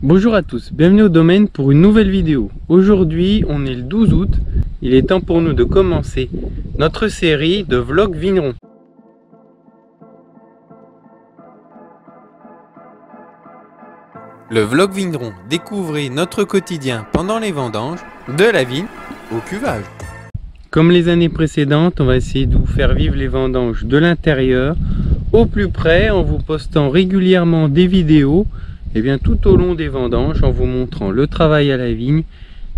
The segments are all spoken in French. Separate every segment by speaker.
Speaker 1: Bonjour à tous, bienvenue au domaine pour une nouvelle vidéo. Aujourd'hui, on est le 12 août. Il est temps pour nous de commencer notre série de vlogs vignerons. Le vlog vigneron, découvrez notre quotidien pendant les vendanges, de la vigne au cuvage. Comme les années précédentes, on va essayer de vous faire vivre les vendanges de l'intérieur, au plus près, en vous postant régulièrement des vidéos tout au long des vendanges, en vous montrant le travail à la vigne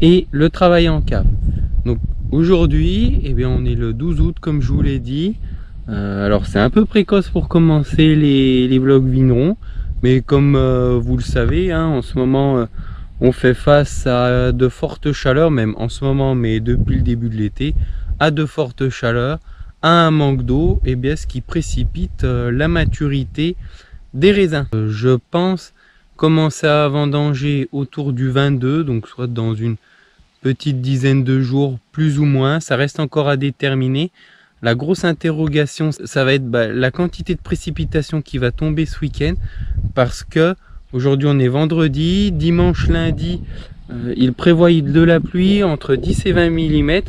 Speaker 1: et le travail en cave. Donc aujourd'hui, on est le 12 août comme je vous l'ai dit. Alors c'est un peu précoce pour commencer les vlogs vignerons, mais comme vous le savez, en ce moment on fait face à de fortes chaleurs, même en ce moment, mais depuis le début de l'été, à de fortes chaleurs, à un manque d'eau, ce qui précipite la maturité des raisins. Je pense commencer à vendanger autour du 22, donc soit dans une petite dizaine de jours plus ou moins, ça reste encore à déterminer. La grosse interrogation, ça va être la quantité de précipitations qui va tomber ce week-end, parce que aujourd'hui on est vendredi, dimanche, lundi, il prévoit de la pluie entre 10 et 20 mm,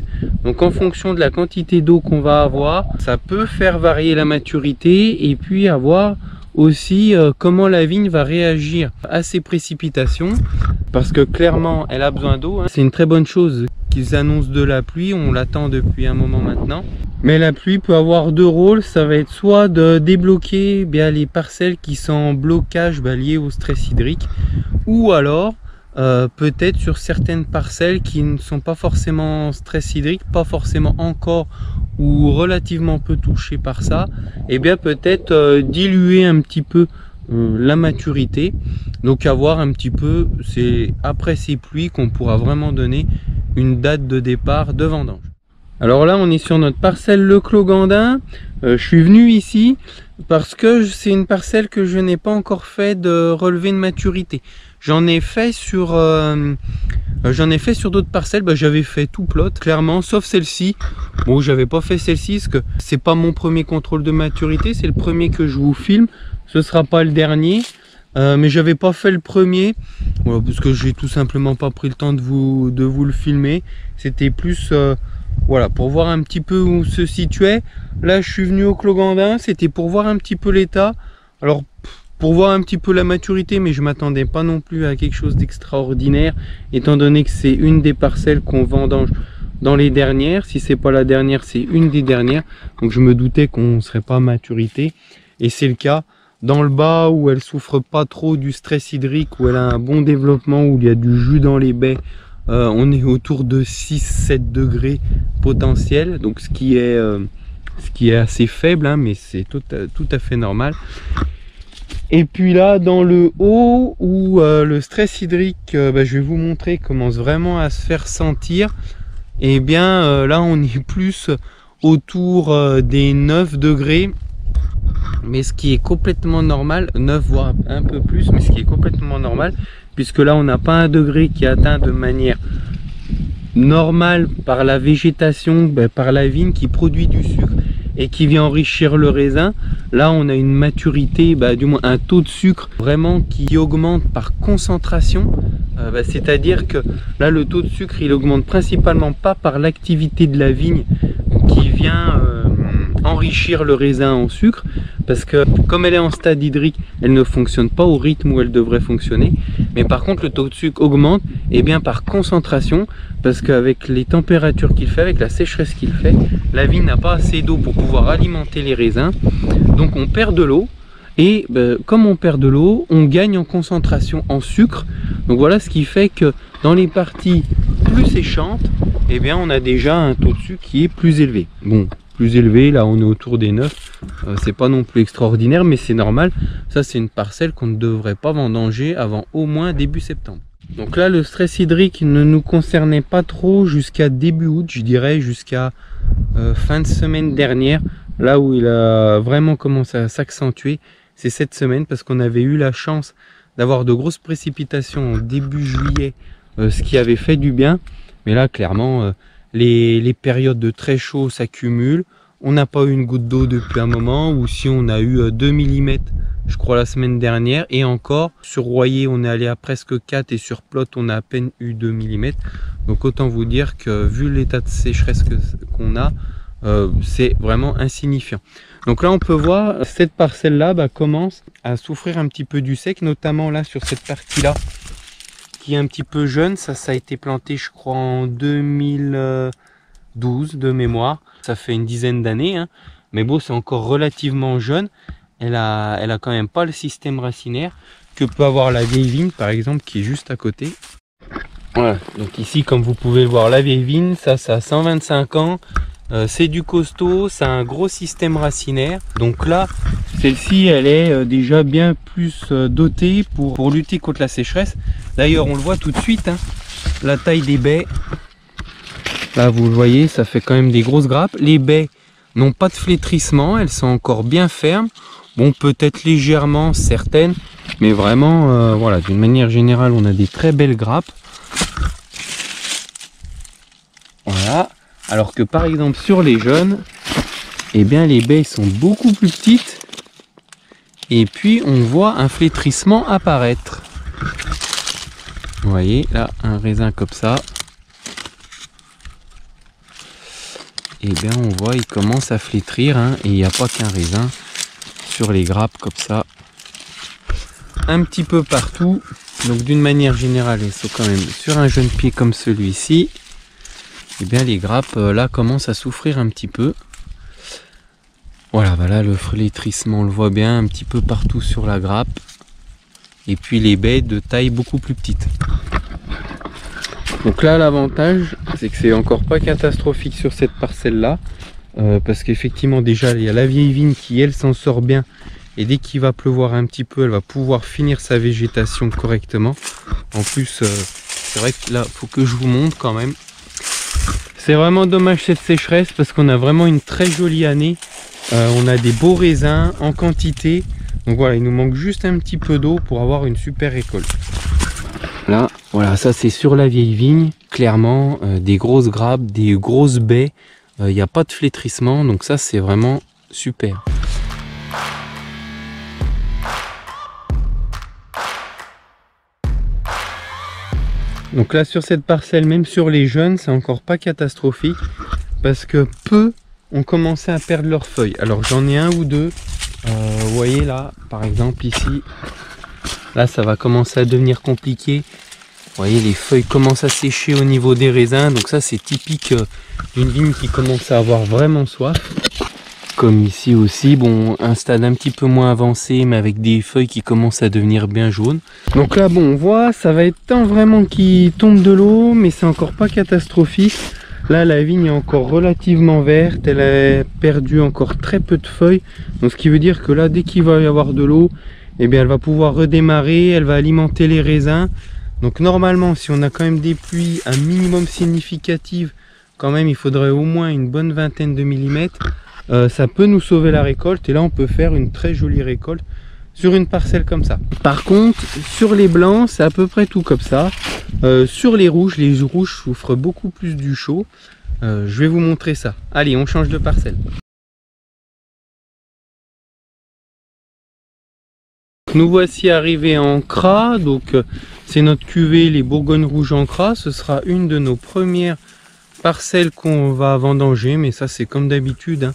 Speaker 1: donc en fonction de la quantité d'eau qu'on va avoir, ça peut faire varier la maturité et puis avoir aussi comment la vigne va réagir à ces précipitations, parce que clairement elle a besoin d'eau. C'est une très bonne chose qu'ils annoncent de la pluie, on l'attend depuis un moment maintenant. Mais la pluie peut avoir deux rôles, ça va être soit de débloquer les parcelles qui sont en blocage lié au stress hydrique, ou alors peut-être sur certaines parcelles qui ne sont pas forcément en stress hydrique, pas forcément encore ou relativement peu touchées par ça, peut-être diluer un petit peu la maturité. Donc à voir un petit peu, c'est après ces pluies qu'on pourra vraiment donner une date de départ de vendange. Alors là on est sur notre parcelle Le Clos Gandin. Je suis venu ici parce que c'est une parcelle que je n'ai pas encore fait de relevé de maturité. J'en ai fait sur d'autres parcelles, j'avais fait tout plot clairement, sauf celle-ci. Bon, j'avais pas fait celle-ci parce que c'est pas mon premier contrôle de maturité, c'est le premier que je vous filme, ce sera pas le dernier. Mais j'avais pas fait le premier, parce que j'ai tout simplement pas pris le temps de vous le filmer. C'était plus pour voir un petit peu où se situait. Là je suis venu au Clos Gandin, c'était pour voir un petit peu l'état. Alors pour voir un petit peu la maturité, mais je m'attendais pas non plus à quelque chose d'extraordinaire, étant donné que c'est une des parcelles qu'on vendange dans les dernières. Si c'est pas la dernière, c'est une des dernières, donc je me doutais qu'on serait pas à maturité, et c'est le cas. Dans le bas où elle souffre pas trop du stress hydrique, où elle a un bon développement, où il y a du jus dans les baies, on est autour de 6-7 degrés potentiel, donc ce qui est assez faible, mais c'est tout à fait normal. Et puis là dans le haut où le stress hydrique, je vais vous montrer, commence vraiment à se faire sentir. Là on est plus autour des 9 degrés, mais ce qui est complètement normal, 9 voire un peu plus, mais ce qui est complètement normal, puisque là on n'a pas un degré qui est atteint de manière normale par la végétation, par la vigne qui produit du sucre et qui vient enrichir le raisin. Là on a une maturité, du moins un taux de sucre vraiment qui augmente par concentration, c'est à dire que là le taux de sucre il augmente principalement pas par l'activité de la vigne qui vient enrichir le raisin en sucre, parce que comme elle est en stade hydrique, elle ne fonctionne pas au rythme où elle devrait fonctionner. Mais par contre le taux de sucre augmente par concentration, parce qu'avec les températures qu'il fait, avec la sécheresse qu'il fait, la vigne n'a pas assez d'eau pour pouvoir alimenter les raisins, donc on perd de l'eau. Et comme on perd de l'eau, on gagne en concentration en sucre. Donc voilà ce qui fait que dans les parties plus séchantes, on a déjà un taux de sucre qui est plus élevé. Bon, plus élevé, là on est autour des 9, c'est pas non plus extraordinaire, mais c'est normal. Ça c'est une parcelle qu'on ne devrait pas vendanger avant au moins début septembre. Donc là le stress hydrique ne nous concernait pas trop jusqu'à début août, je dirais jusqu'à fin de semaine dernière. Là où il a vraiment commencé à s'accentuer, c'est cette semaine, parce qu'on avait eu la chance d'avoir de grosses précipitations en début juillet, ce qui avait fait du bien. Mais là clairement les périodes de très chaud s'accumulent, on n'a pas eu une goutte d'eau depuis un moment, ou si on a eu 2 mm je crois la semaine dernière, et encore sur Royer on est allé à presque 4 et sur Plot on a à peine eu 2 mm. Donc autant vous dire que vu l'état de sécheresse qu'on a, c'est vraiment insignifiant. Donc là on peut voir cette parcelle là commence à souffrir un petit peu du sec, notamment là sur cette partie là qui est un petit peu jeune. Ça a été planté je crois en 2012 de mémoire, ça fait une dizaine d'années, hein. Mais bon, c'est encore relativement jeune. Elle a quand même pas le système racinaire que peut avoir la vieille vigne par exemple qui est juste à côté. Voilà, donc ici comme vous pouvez le voir, la vieille vigne, ça a 125 ans, c'est du costaud, ça a un gros système racinaire. Donc là, celle-ci elle est déjà bien plus dotée pour lutter contre la sécheresse. D'ailleurs on le voit tout de suite, hein, la taille des baies. Là vous le voyez, ça fait quand même des grosses grappes. Les baies n'ont pas de flétrissement, elles sont encore bien fermes. Bon, peut-être légèrement certaines, mais vraiment, voilà, d'une manière générale, on a des très belles grappes. Voilà. Alors que par exemple sur les jeunes, eh bien les baies sont beaucoup plus petites. Et puis on voit un flétrissement apparaître. Vous voyez là un raisin comme ça. Et bien on voit il commence à flétrir, hein, et il n'y a pas qu'un raisin. Sur les grappes comme ça, un petit peu partout. Donc d'une manière générale, elles sont quand même sur un jeune pied comme celui-ci. Et bien les grappes là commencent à souffrir un petit peu. Voilà, voilà le flétrissement, on le voit bien un petit peu partout sur la grappe. Et puis les baies de taille beaucoup plus petite. Donc là l'avantage c'est que c'est encore pas catastrophique sur cette parcelle là. Parce qu'effectivement déjà il y a la vieille vigne qui elle s'en sort bien, et dès qu'il va pleuvoir un petit peu elle va pouvoir finir sa végétation correctement. En plus c'est vrai que là faut que je vous montre quand même, c'est vraiment dommage cette sécheresse parce qu'on a vraiment une très jolie année, on a des beaux raisins en quantité. Donc voilà, il nous manque juste un petit peu d'eau pour avoir une super récolte. Là voilà, ça c'est sur la vieille vigne, clairement des grosses grappes, des grosses baies. Il n'y a pas de flétrissement, donc ça c'est vraiment super. Donc là sur cette parcelle, même sur les jeunes, c'est encore pas catastrophique parce que peu ont commencé à perdre leurs feuilles. Alors j'en ai un ou deux, vous voyez là par exemple ici, là ça va commencer à devenir compliqué. Vous voyez les feuilles commencent à sécher au niveau des raisins, donc ça c'est typique d'une vigne qui commence à avoir vraiment soif. Comme ici aussi, bon, un stade un petit peu moins avancé mais avec des feuilles qui commencent à devenir bien jaunes. Donc là bon on voit, ça va être temps vraiment qu'il tombe de l'eau, mais c'est encore pas catastrophique. Là la vigne est encore relativement verte, elle a perdu encore très peu de feuilles. Donc ce qui veut dire que là dès qu'il va y avoir de l'eau, eh bien elle va pouvoir redémarrer, elle va alimenter les raisins. Donc normalement si on a quand même des pluies un minimum significatives, quand même il faudrait au moins une bonne vingtaine de millimètres. Ça peut nous sauver la récolte, et là on peut faire une très jolie récolte sur une parcelle comme ça. Par contre sur les blancs c'est à peu près tout comme ça. Sur les rouges souffrent beaucoup plus du chaud. Je vais vous montrer ça. Allez, on change de parcelle. Nous voici arrivés en Cras, donc c'est notre cuvée les Bourgognes rouges en Cras. Ce sera une de nos premières parcelles qu'on va vendanger, mais ça c'est comme d'habitude, hein,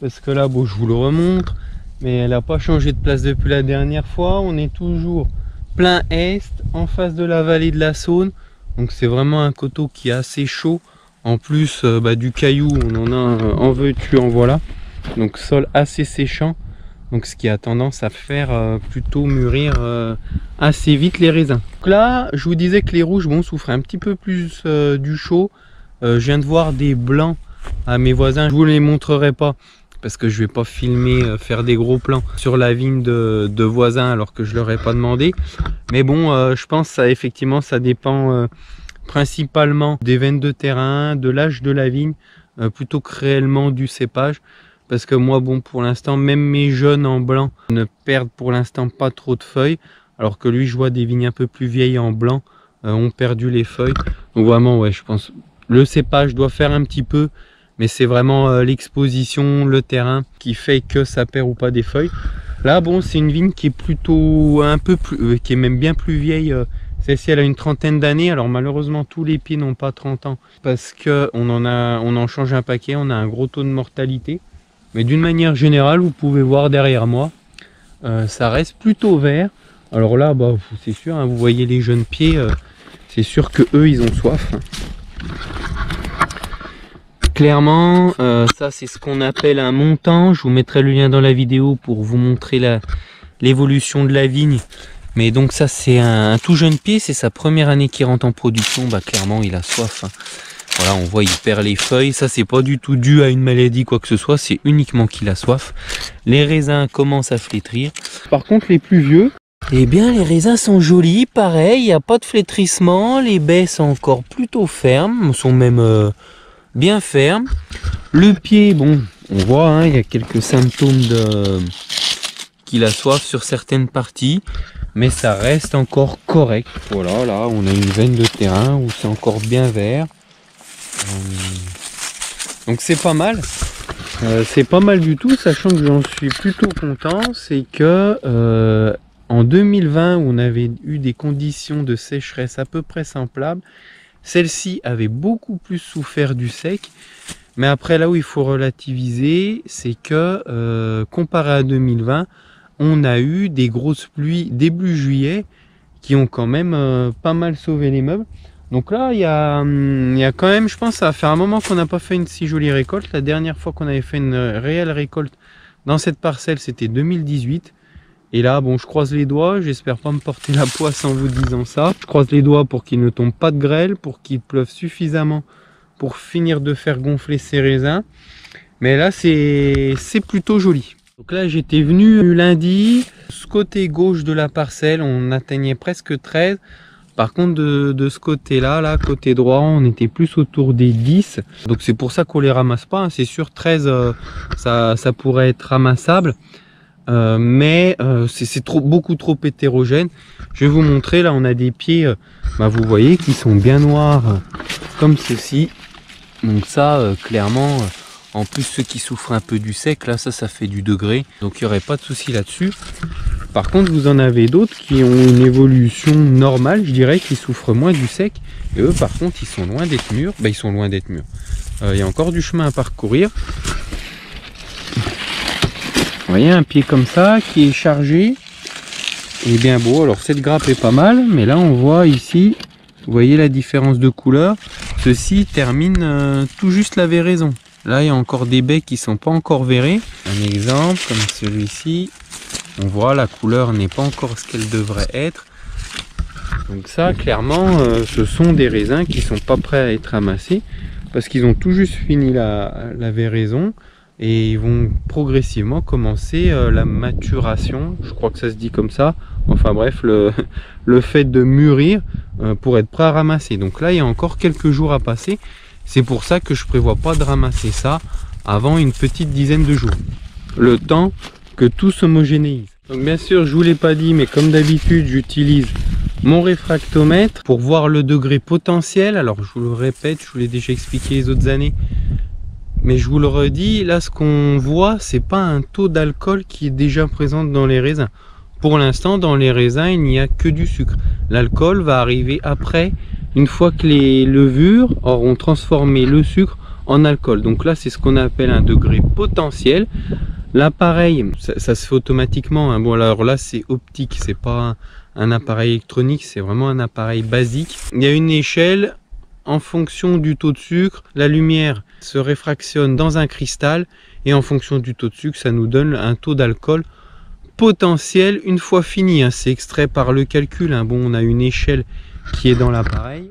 Speaker 1: parce que là bon je vous le remontre, mais elle n'a pas changé de place depuis la dernière fois. On est toujours plein est, en face de la vallée de la Saône, donc c'est vraiment un coteau qui est assez chaud. En plus du caillou, on en a en veux-tu en voilà, donc sol assez séchant. Donc ce qui a tendance à faire plutôt mûrir assez vite les raisins. Donc là, je vous disais que les rouges bon, souffrent un petit peu plus du chaud. Je viens de voir des blancs à mes voisins. Je vous les montrerai pas parce que je vais pas filmer, faire des gros plans sur la vigne de voisins alors que je leur ai pas demandé. Mais bon, je pense que ça effectivement ça dépend principalement des veines de terrain, de l'âge de la vigne, plutôt que réellement du cépage. Parce que moi bon pour l'instant même mes jeunes en blanc ne perdent pour l'instant pas trop de feuilles, alors que lui je vois des vignes un peu plus vieilles en blanc ont perdu les feuilles. Donc vraiment ouais, je pense le cépage doit faire un petit peu, mais c'est vraiment l'exposition, le terrain qui fait que ça perd ou pas des feuilles. Là bon, c'est une vigne qui est plutôt un peu plus, qui est même bien plus vieille. Celle-ci elle a une trentaine d'années, alors malheureusement tous les pieds n'ont pas 30 ans parce que on en change un paquet, on a un gros taux de mortalité. Mais d'une manière générale, vous pouvez voir derrière moi, ça reste plutôt vert. Alors là, bah, c'est sûr, hein, vous voyez les jeunes pieds, c'est sûr que eux ils ont soif. Clairement, ça c'est ce qu'on appelle un montant. Je vous mettrai le lien dans la vidéo pour vous montrer l'évolution de la vigne. Mais donc ça c'est un tout jeune pied, c'est sa première année qui rentre en production. Bah clairement il a soif. Hein. Voilà, on voit il perd les feuilles. Ça c'est pas du tout dû à une maladie quoi que ce soit, c'est uniquement qu'il a soif. Les raisins commencent à flétrir. Par contre les plus vieux, eh bien les raisins sont jolis, pareil, il n'y a pas de flétrissement. Les baies sont encore plutôt fermes, sont même bien fermes. Le pied, bon, on voit, hein, il y a quelques symptômes qu'il a soif sur certaines parties. Mais ça reste encore correct. Voilà, là on a une veine de terrain où c'est encore bien vert. Donc c'est pas mal. C'est pas mal du tout, sachant que j'en suis plutôt content. C'est que en 2020, où on avait eu des conditions de sécheresse à peu près semblables, celle-ci avait beaucoup plus souffert du sec. Mais après, là où il faut relativiser, c'est que comparé à 2020, on a eu des grosses pluies début juillet qui ont quand même pas mal sauvé les meubles. Donc là, il y a quand même, je pense, ça va faire un moment qu'on n'a pas fait une si jolie récolte. La dernière fois qu'on avait fait une réelle récolte dans cette parcelle, c'était 2018. Et là, bon, je croise les doigts. J'espère pas me porter la poisse en vous disant ça. Je croise les doigts pour qu'il ne tombe pas de grêle, pour qu'il pleuve suffisamment pour finir de faire gonfler ces raisins. Mais là, c'est plutôt joli. Donc là j'étais venu lundi, ce côté gauche de la parcelle on atteignait presque 13. Par contre de ce côté là, côté droit, on était plus autour des 10. Donc c'est pour ça qu'on les ramasse pas, hein. C'est sûr 13 ça pourrait être ramassable. Mais c'est beaucoup trop hétérogène. Je vais vous montrer, là on a des pieds, bah, vous voyez, qui sont bien noirs comme ceci. Donc ça clairement... En plus, ceux qui souffrent un peu du sec, là, ça fait du degré. Donc, il n'y aurait pas de souci là-dessus. Par contre, vous en avez d'autres qui ont une évolution normale, je dirais, qui souffrent moins du sec. Et eux, par contre, ils sont loin d'être mûrs. Ben, ils sont loin d'être mûrs. Il y a encore du chemin à parcourir. Vous voyez, un pied comme ça, qui est chargé. Et bien beau. Alors, cette grappe est pas mal. Mais là, on voit ici, vous voyez la différence de couleur. Ceci termine tout juste la véraison. Là, il y a encore des baies qui sont pas encore verrées. Un exemple comme celui-ci. On voit la couleur n'est pas encore ce qu'elle devrait être. Donc ça, clairement, ce sont des raisins qui sont pas prêts à être ramassés parce qu'ils ont tout juste fini la véraison et ils vont progressivement commencer la maturation. Je crois que ça se dit comme ça. Enfin bref, le fait de mûrir pour être prêt à ramasser. Donc là, il y a encore quelques jours à passer. C'est pour ça que je prévois pas de ramasser ça avant une petite dizaine de jours. Le temps que tout s'homogénéise. Donc bien sûr, je vous l'ai pas dit, mais comme d'habitude, j'utilise mon réfractomètre pour voir le degré potentiel. Alors je vous le répète, je vous l'ai déjà expliqué les autres années. Mais je vous le redis, là ce qu'on voit, c'est pas un taux d'alcool qui est déjà présent dans les raisins. Pour l'instant, dans les raisins, il n'y a que du sucre. L'alcool va arriver après, une fois que les levures auront transformé le sucre en alcool. Donc là, c'est ce qu'on appelle un degré potentiel. L'appareil, ça se fait automatiquement, hein. Bon, alors là, c'est optique, c'est pas un appareil électronique, c'est vraiment un appareil basique. Il y a une échelle en fonction du taux de sucre. La lumière se réfractionne dans un cristal et en fonction du taux de sucre, ça nous donne un taux d'alcool potentiel une fois fini, hein. C'est extrait par le calcul, hein. Bon, on a une échelle qui est dans l'appareil.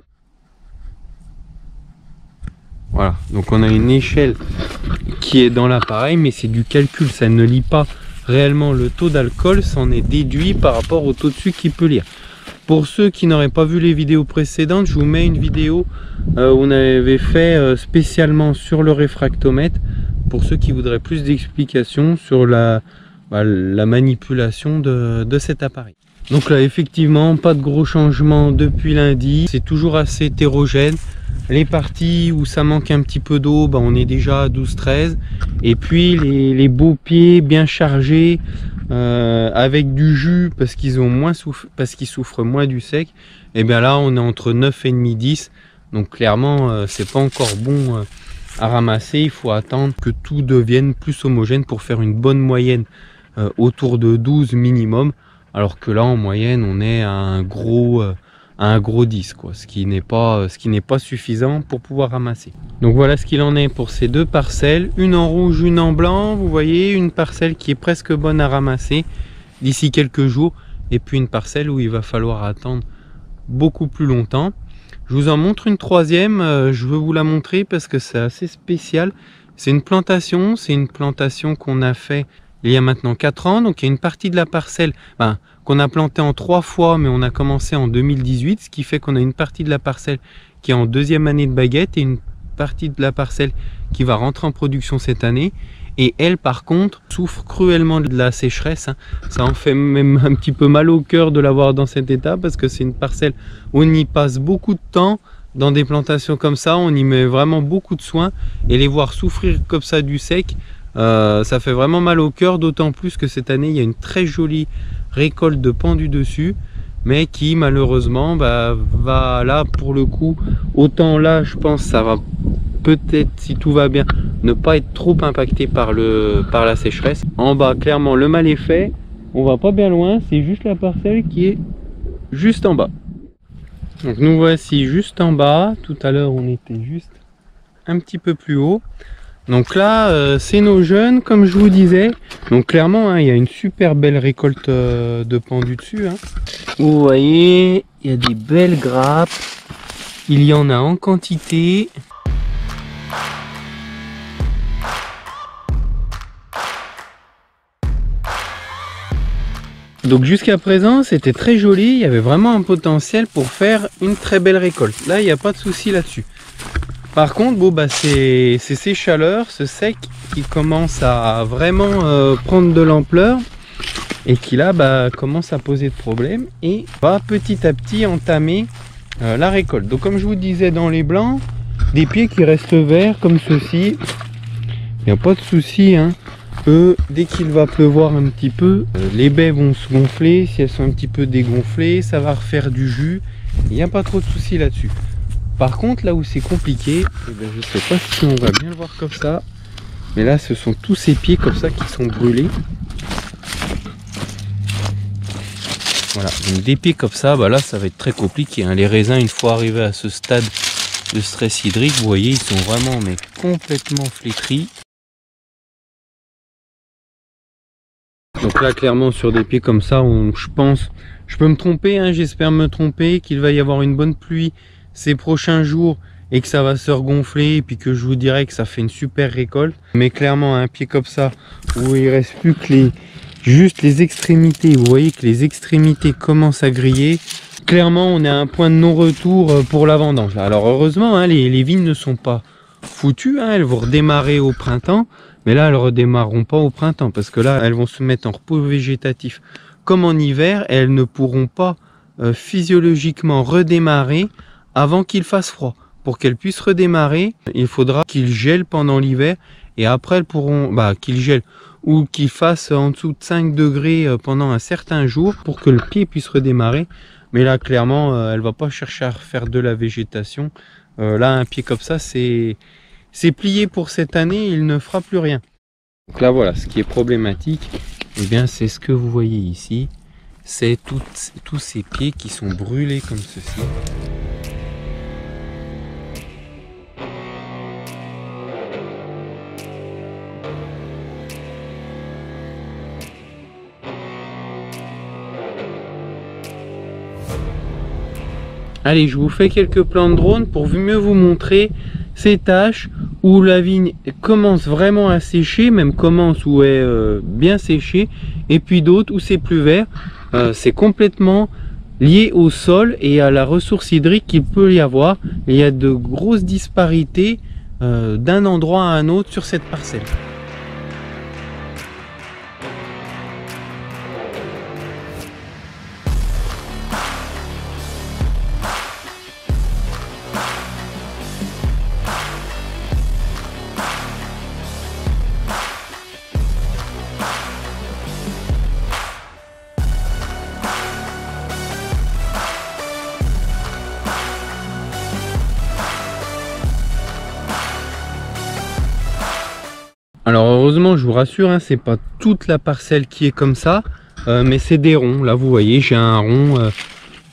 Speaker 1: Voilà, donc on a une échelle qui est dans l'appareil, mais c'est du calcul, ça ne lit pas réellement le taux d'alcool, ça en est déduit par rapport au taux de sucre qu'il peut lire. Pour ceux qui n'auraient pas vu les vidéos précédentes, je vous mets une vidéo où on avait fait spécialement sur le réfractomètre, pour ceux qui voudraient plus d'explications sur la manipulation de cet appareil. Donc là effectivement pas de gros changements depuis lundi, c'est toujours assez hétérogène. Les parties où ça manque un petit peu d'eau, bah, on est déjà à 12-13. Et puis les beaux pieds bien chargés avec du jus parce qu'ils ont moins parce qu'ils souffrent moins du sec, et bien là on est entre 9,5 10. Donc clairement c'est pas encore bon à ramasser. Il faut attendre que tout devienne plus homogène pour faire une bonne moyenne autour de 12 minimum. Alors que là en moyenne on est à un gros 10 quoi, ce qui n'est pas suffisant pour pouvoir ramasser. Donc voilà ce qu'il en est pour ces deux parcelles, une en rouge, une en blanc. Vous voyez, une parcelle qui est presque bonne à ramasser d'ici quelques jours, et puis une parcelle où il va falloir attendre beaucoup plus longtemps. Je vous en montre une troisième, je veux vous la montrer parce que c'est assez spécial. C'est une plantation qu'on a fait il y a maintenant 4 ans. Donc il y a une partie de la parcelle qu'on a planté en 3 fois, mais on a commencé en 2018, ce qui fait qu'on a une partie de la parcelle qui est en 2e année de baguette et une partie de la parcelle qui va rentrer en production cette année. Et elle par contre souffre cruellement de la sécheresse, hein. Ça en fait même un petit peu mal au cœur de l'avoir dans cet état, parce que c'est une parcelle où on y passe beaucoup de temps. Dans des plantations comme ça, on y met vraiment beaucoup de soins, et les voir souffrir comme ça du sec, ça fait vraiment mal au cœur, d'autant plus que cette année il y a une très jolie récolte de pendu dessus, mais qui malheureusement va là pour le coup, autant là je pense ça va peut-être, si tout va bien, ne pas être trop impacté par la sécheresse. En bas clairement le mal est fait, on va pas bien loin, c'est juste la parcelle qui est juste en bas. Donc nous voici juste en bas, tout à l'heure on était juste un petit peu plus haut. Donc là c'est nos jeunes comme je vous disais. Donc clairement hein, il y a une super belle récolte de pendu dessus, hein. Vous voyez, il y a des belles grappes, il y en a en quantité. Donc jusqu'à présent c'était très joli, il y avait vraiment un potentiel pour faire une très belle récolte. Là il n'y a pas de souci là-dessus. Par contre bon c'est ces chaleurs, ce sec qui commence à vraiment prendre de l'ampleur et qui là commence à poser de problèmes et va petit à petit entamer la récolte. Donc comme je vous disais dans les blancs, des pieds qui restent verts comme ceci, il n'y a pas de souci, hein. Dès qu'il va pleuvoir un petit peu, les baies vont se gonfler. Si elles sont un petit peu dégonflées, ça va refaire du jus. Il n'y a pas trop de soucis là-dessus. Par contre, là où c'est compliqué, je ne sais pas si on va bien le voir comme ça, mais là ce sont tous ces pieds comme ça qui sont brûlés. Voilà, donc des pieds comme ça, là ça va être très compliqué, hein. Les raisins, une fois arrivés à ce stade de stress hydrique, vous voyez, ils sont vraiment complètement flétris. Donc là clairement sur des pieds comme ça, je pense, je peux me tromper, hein, j'espère me tromper, qu'il va y avoir une bonne pluie ces prochains jours et que ça va se regonfler, et puis que je vous dirai que ça fait une super récolte. Mais clairement un pied comme ça où il reste plus que juste les extrémités, vous voyez que les extrémités commencent à griller. Clairement on est à un point de non-retour pour la vendange. Alors heureusement hein, les vignes ne sont pas foutues, hein, elles vont redémarrer au printemps. Mais là, elles ne redémarreront pas au printemps parce que là, elles vont se mettre en repos végétatif comme en hiver, et elles ne pourront pas physiologiquement redémarrer avant qu'il fasse froid. Pour qu'elles puissent redémarrer, il faudra qu'ils gèlent pendant l'hiver, et après elles pourront, qu'ils gèlent ou qu'ils fassent en dessous de 5 degrés pendant un certain jour pour que le pied puisse redémarrer. Mais là, clairement, elle ne va pas chercher à faire de la végétation. Là, un pied comme ça, c'est plié pour cette année, il ne fera plus rien. Donc là voilà, ce qui est problématique, eh bien c'est ce que vous voyez ici, c'est tous ces pieds qui sont brûlés comme ceci. Allez, je vous fais quelques plans de drone pour mieux vous montrer ces taches où la vigne commence vraiment à sécher, même commence où est bien séchée, et puis d'autres où c'est plus vert. C'est complètement lié au sol et à la ressource hydrique qu'il peut y avoir. Et il y a de grosses disparités d'un endroit à un autre sur cette parcelle. Alors heureusement, je vous rassure, hein, c'est pas toute la parcelle qui est comme ça, mais c'est des ronds. Là vous voyez, j'ai un rond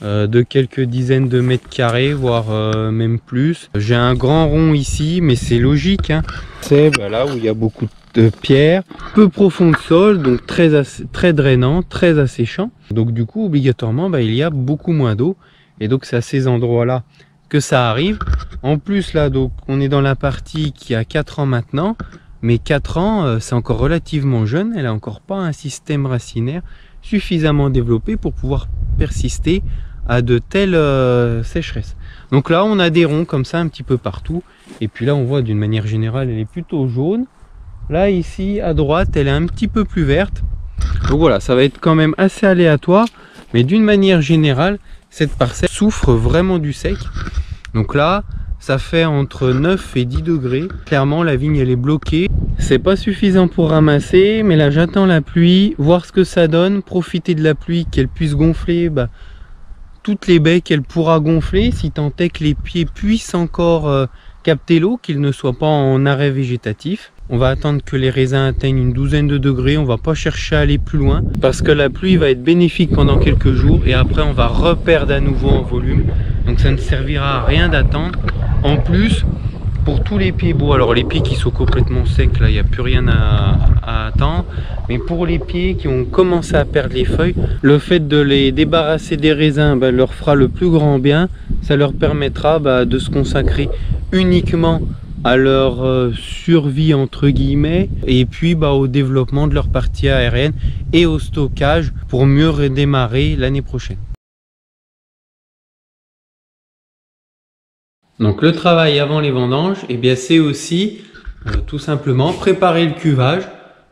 Speaker 1: de quelques dizaines de mètres carrés, voire même plus. J'ai un grand rond ici, mais c'est logique, hein. C'est là où il y a beaucoup de pierres, peu profond de sol, donc très drainant, très asséchant. Donc du coup, obligatoirement, il y a beaucoup moins d'eau. Et donc c'est à ces endroits-là que ça arrive. En plus là, donc on est dans la partie qui a 4 ans maintenant. Mais 4 ans, c'est encore relativement jeune. Elle n'a encore pas un système racinaire suffisamment développé pour pouvoir persister à de telles sécheresses. Donc là, on a des ronds comme ça un petit peu partout. Et puis là, on voit d'une manière générale, elle est plutôt jaune. Là, ici, à droite, elle est un petit peu plus verte. Donc voilà, ça va être quand même assez aléatoire. Mais d'une manière générale, cette parcelle souffre vraiment du sec. Donc là, ça fait entre 9 et 10 degrés. Clairement, la vigne, elle est bloquée. C'est pas suffisant pour ramasser, mais là, j'attends la pluie, voir ce que ça donne, profiter de la pluie, qu'elle puisse gonfler toutes les baies qu'elle pourra gonfler, si tant est que les pieds puissent encore capter l'eau, qu'ils ne soient pas en arrêt végétatif. On va attendre que les raisins atteignent une douzaine de degrés, on va pas chercher à aller plus loin, parce que la pluie va être bénéfique pendant quelques jours, et après on va reperdre à nouveau en volume. Donc ça ne servira à rien d'attendre. En plus, pour tous les pieds, bon alors les pieds qui sont complètement secs, là il n'y a plus rien à attendre, mais pour les pieds qui ont commencé à perdre les feuilles, le fait de les débarrasser des raisins leur fera le plus grand bien. Ça leur permettra de se consacrer uniquement à leur survie entre guillemets, et puis au développement de leur partie aérienne et au stockage pour mieux redémarrer l'année prochaine. Donc le travail avant les vendanges, c'est aussi tout simplement préparer le cuvage,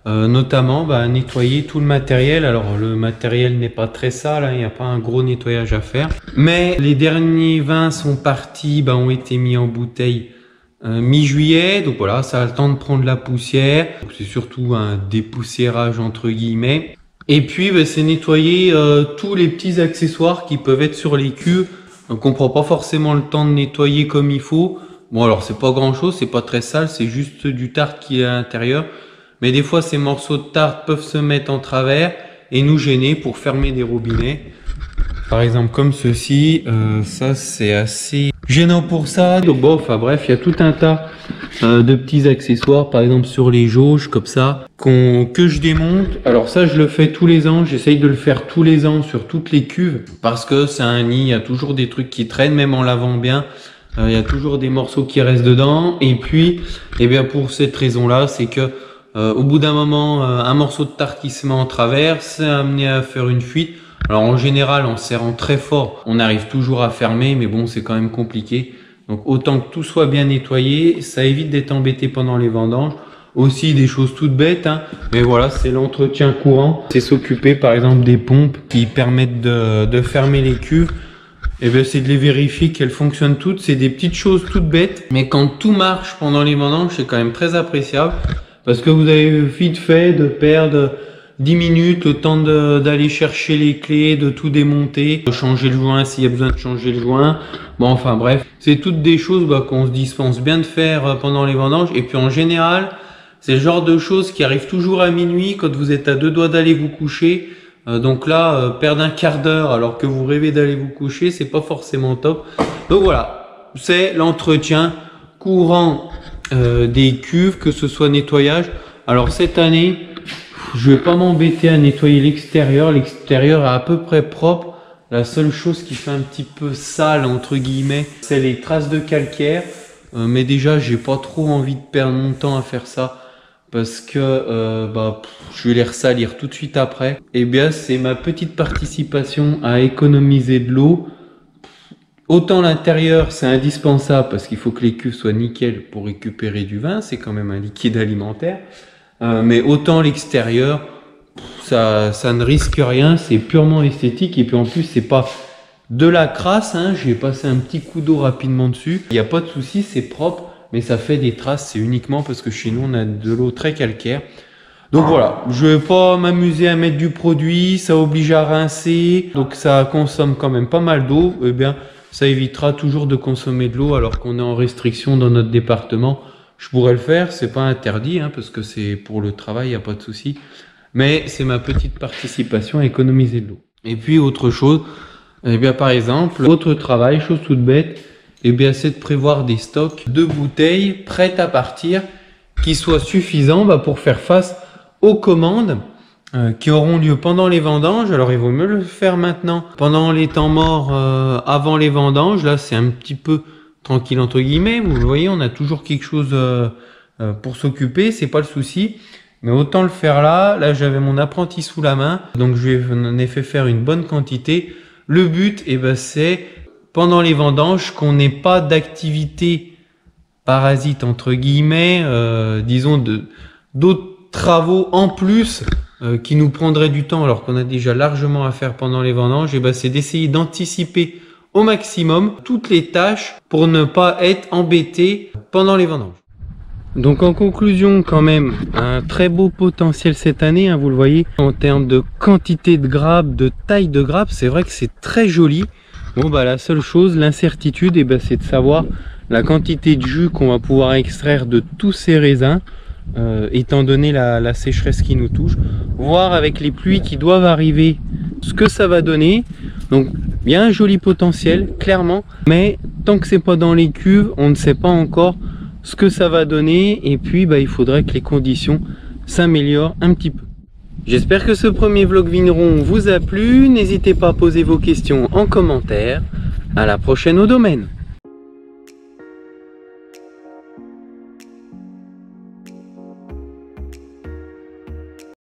Speaker 1: notamment nettoyer tout le matériel. Alors le matériel n'est pas très sale, hein, il n'y a pas un gros nettoyage à faire, mais les derniers vins sont partis, ont été mis en bouteille mi-juillet, donc voilà, ça a le temps de prendre la poussière. C'est surtout un dépoussiérage entre guillemets, et puis c'est nettoyer tous les petits accessoires qui peuvent être sur les cuves. Donc on prend pas forcément le temps de nettoyer comme il faut. Bon alors c'est pas grand chose, c'est pas très sale, c'est juste du tartre qui est à l'intérieur. Mais des fois ces morceaux de tartre peuvent se mettre en travers et nous gêner pour fermer des robinets. Par exemple comme ceci, ça c'est assez gênant pour ça. Donc bon, bref, il y a tout un tas de petits accessoires, par exemple sur les jauges comme ça, que je démonte. Alors ça je le fais tous les ans, j'essaye de le faire tous les ans sur toutes les cuves, parce que c'est un nid, il y a toujours des trucs qui traînent, même en lavant bien, il y a toujours des morceaux qui restent dedans. Et puis, pour cette raison-là, c'est que au bout d'un moment, un morceau de tarte qui se met en travers, c'est amené à faire une fuite. Alors en général, en serrant très fort, on arrive toujours à fermer, mais bon, c'est quand même compliqué. Donc autant que tout soit bien nettoyé, ça évite d'être embêté pendant les vendanges. Aussi des choses toutes bêtes, hein, mais voilà, c'est l'entretien courant. C'est s'occuper par exemple des pompes qui permettent de fermer les cuves. C'est de les vérifier qu'elles fonctionnent toutes. C'est des petites choses toutes bêtes, mais quand tout marche pendant les vendanges, c'est quand même très appréciable, parce que vous avez vite fait de perdre 10 minutes, le temps d'aller chercher les clés, de tout démonter, de changer le joint s'il y a besoin de changer le joint. Bon, bref, c'est toutes des choses qu'on se dispense bien de faire pendant les vendanges. Et puis en général, c'est le genre de choses qui arrivent toujours à minuit quand vous êtes à 2 doigts d'aller vous coucher. Donc là, perdre un quart d'heure alors que vous rêvez d'aller vous coucher, c'est pas forcément top. Donc voilà, c'est l'entretien courant des cuves, que ce soit nettoyage. Alors cette année, je vais pas m'embêter à nettoyer l'extérieur. L'extérieur est à peu près propre. La seule chose qui fait un petit peu sale entre guillemets, c'est les traces de calcaire. Mais déjà, j'ai pas trop envie de perdre mon temps à faire ça, parce que je vais les ressalir tout de suite après. C'est ma petite participation à économiser de l'eau. Autant l'intérieur, c'est indispensable parce qu'il faut que les cuves soient nickel pour récupérer du vin. C'est quand même un liquide alimentaire. Mais autant l'extérieur, ça ne risque rien, c'est purement esthétique. Et puis en plus, c'est pas de la crasse, hein. J'ai passé un petit coup d'eau rapidement dessus. Il n'y a pas de souci, c'est propre, mais ça fait des traces. C'est uniquement parce que chez nous, on a de l'eau très calcaire. Donc voilà, je vais pas m'amuser à mettre du produit, ça oblige à rincer, donc ça consomme quand même pas mal d'eau. Ça évitera toujours de consommer de l'eau alors qu'on est en restriction dans notre département. Je pourrais le faire, c'est pas interdit, hein, parce que c'est pour le travail, il n'y a pas de souci. Mais c'est ma petite participation à économiser de l'eau. Et puis autre chose, eh bien par exemple, autre travail, chose toute bête, eh bien c'est de prévoir des stocks de bouteilles prêtes à partir qui soient suffisants pour faire face aux commandes qui auront lieu pendant les vendanges. Alors il vaut mieux le faire maintenant, pendant les temps morts, avant les vendanges. Là c'est un petit peu tranquille entre guillemets. Vous le voyez, on a toujours quelque chose pour s'occuper, c'est pas le souci. Mais autant le faire là. Là j'avais mon apprenti sous la main, donc je lui en ai fait faire une bonne quantité. Le but, c'est pendant les vendanges qu'on n'ait pas d'activité parasite entre guillemets, disons d'autres travaux en plus qui nous prendraient du temps alors qu'on a déjà largement à faire pendant les vendanges. C'est d'essayer d'anticiper au maximum toutes les tâches pour ne pas être embêté pendant les vendanges. Donc en conclusion, quand même un très beau potentiel cette année, hein, vous le voyez, en termes de quantité de grappes, de taille de grappes, c'est vrai que c'est très joli. Bon la seule chose, l'incertitude, c'est de savoir la quantité de jus qu'on va pouvoir extraire de tous ces raisins, étant donné la sécheresse qui nous touche, voir avec les pluies qui doivent arriver ce que ça va donner. Donc il y a un joli potentiel clairement, mais tant que c'est pas dans les cuves, on ne sait pas encore ce que ça va donner. Et puis il faudrait que les conditions s'améliorent un petit peu. J'espère que ce premier vlog vigneron vous a plu. N'hésitez pas à poser vos questions en commentaire. À la prochaine au domaine.